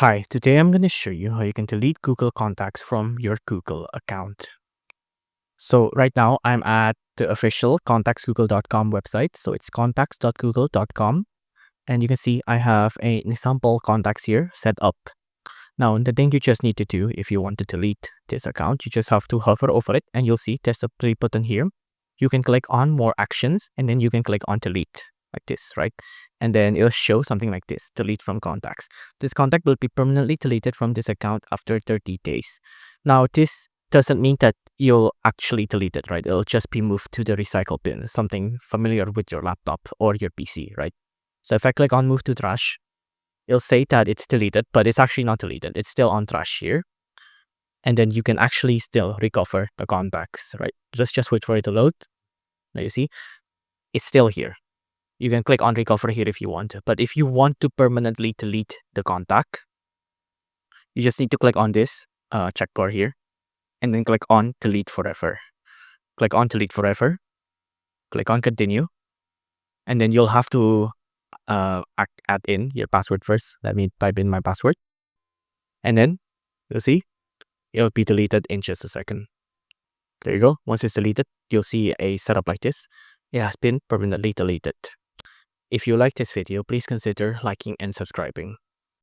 Hi, today I'm going to show you how you can delete Google contacts from your Google account. So right now I'm at the official contactsgoogle.com website. So it's contacts.google.com. And you can see I have an example contacts here set up. Now, the thing you just need to do if you want to delete this account, you just have to hover over it and you'll see there's a play button here. You can click on more actions and then you can click on delete like this, right? And then it'll show something like this, delete from contacts. This contact will be permanently deleted from this account after 30 days. Now, this doesn't mean that you'll actually delete it, right? It'll just be moved to the recycle bin, something familiar with your laptop or your PC, right? So if I click on move to trash, it'll say that it's deleted, but it's actually not deleted. It's still on trash here. And then you can actually still recover the contacts, right? Just wait for it to load. Now you see, it's still here. You can click on recover here if you want to. But if you want to permanently delete the contact, you just need to click on this checkbar here and then click on delete forever. Click on delete forever. Click on continue. And then you'll have to add in your password first. Let me type in my password. And then you'll see it'll be deleted in just a second. There you go. Once it's deleted, you'll see a setup like this. It has been permanently deleted. If you like this video, please consider liking and subscribing.